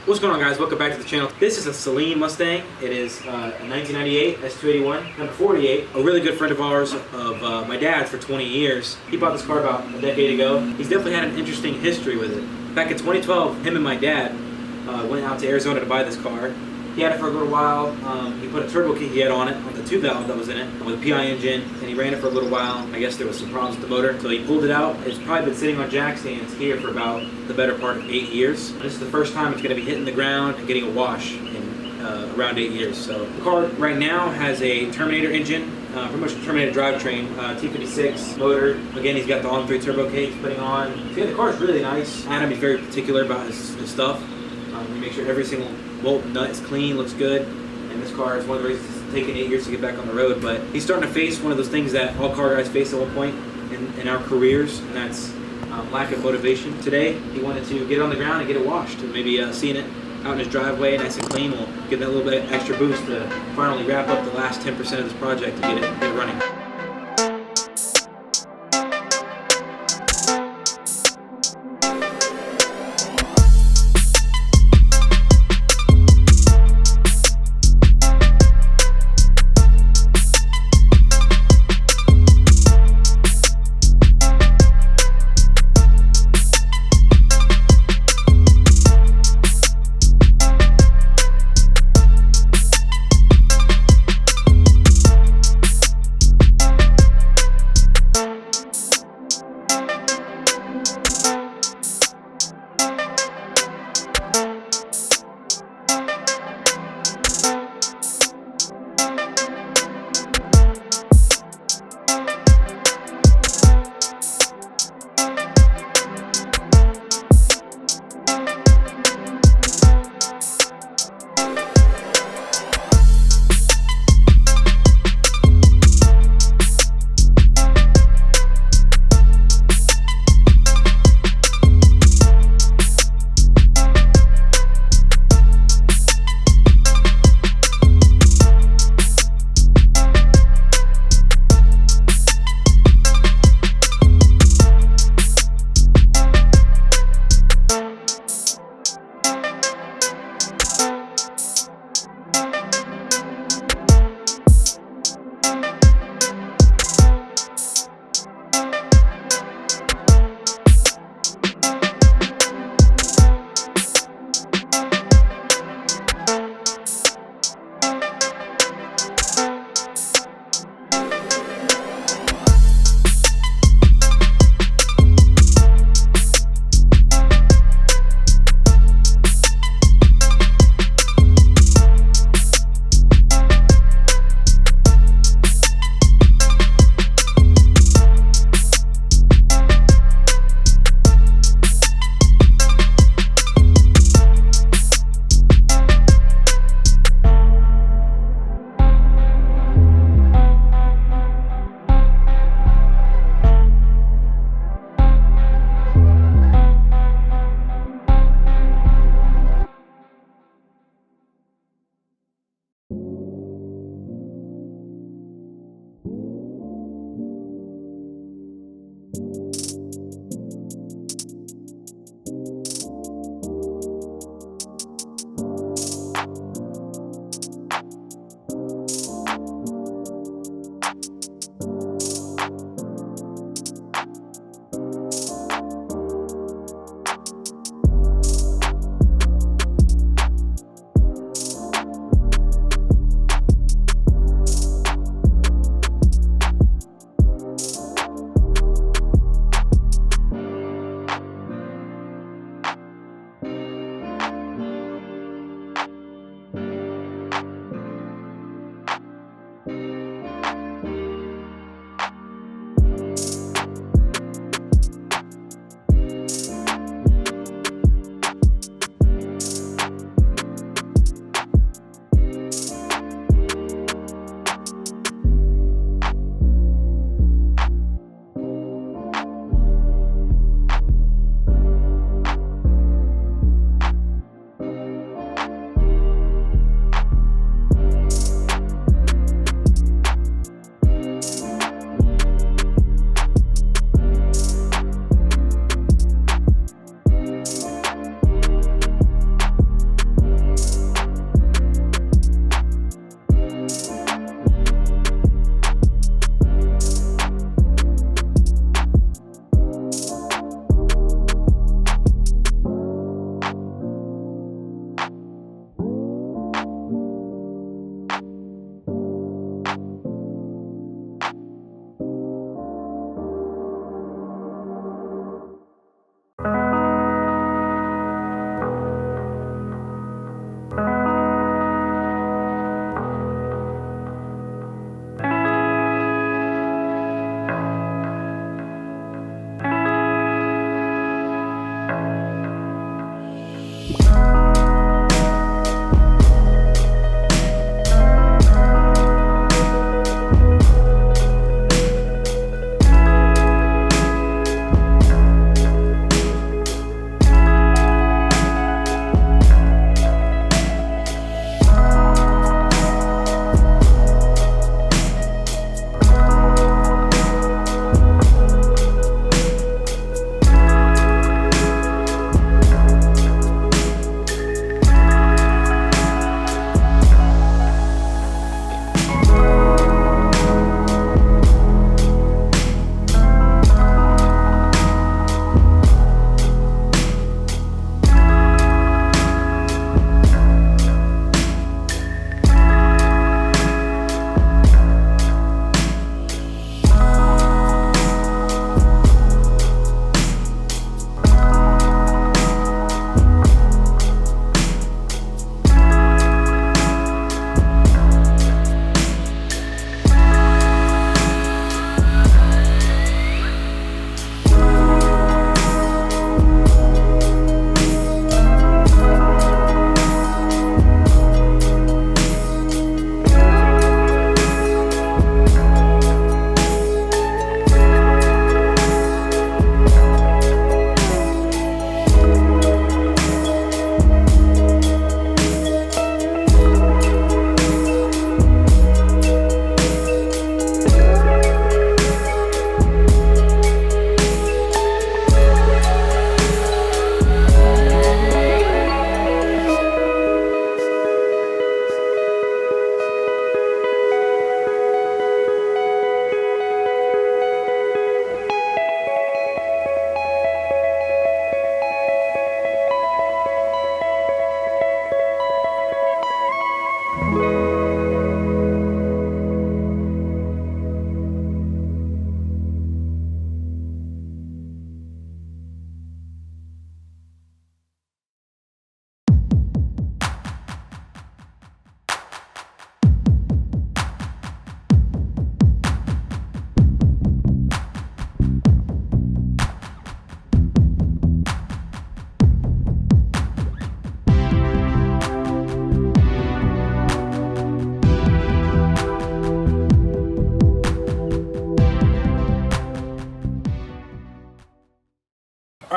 What's going on, guys? Welcome back to the channel. This is a Saleen Mustang. It is a 1998 S281, number 48. A really good friend of ours, of my dad's for 20 years. He bought this car about a decade ago. He's definitely had an interesting history with it. Back in 2012, him and my dad went out to Arizona to buy this car. He had it for a little while. He put a turbo kit he had on it, on the 2 valve that was in it, with a PI engine, and he ran it for a little while. I guess there was some problems with the motor, so he pulled it out. It's probably been sitting on jack stands here for about the better part of 8 years. This is the first time it's going to be hitting the ground and getting a wash in around 8 years. So the car right now has a Terminator engine, pretty much a Terminator drivetrain, T56 motor. Again, he's got the on-3 turbo kit he's putting on. So yeah, the car is really nice. Adam is very particular about his stuff. We make sure every single bolt and nut is clean, looks good, and this car is one of the reasons it's taken 8 years to get back on the road. But he's starting to face one of those things that all car guys face at one point in our careers, and that's lack of motivation. Today, he wanted to get on the ground and get it washed, and maybe seeing it out in his driveway nice and clean will give that little bit extra boost to finally wrap up the last 10% of this project and get it running.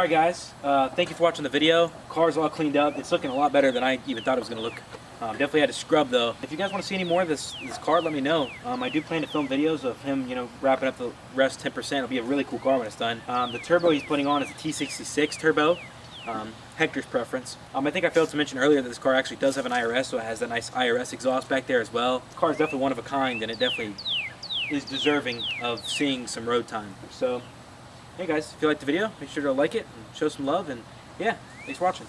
Alright guys, thank you for watching the video. Car's all cleaned up. It's looking a lot better than I even thought it was going to look. Definitely had to scrub though. If you guys want to see any more of this car, let me know. I do plan to film videos of him, you know, wrapping up the rest 10%. It'll be a really cool car when it's done. The turbo he's putting on is a T66 turbo. Hector's preference. I think I failed to mention earlier that this car actually does have an IRS, so it has that nice IRS exhaust back there as well. The car is definitely one of a kind, and it definitely is deserving of seeing some road time. So, hey guys, if you liked the video, make sure to like it and show some love, and yeah, thanks for watching.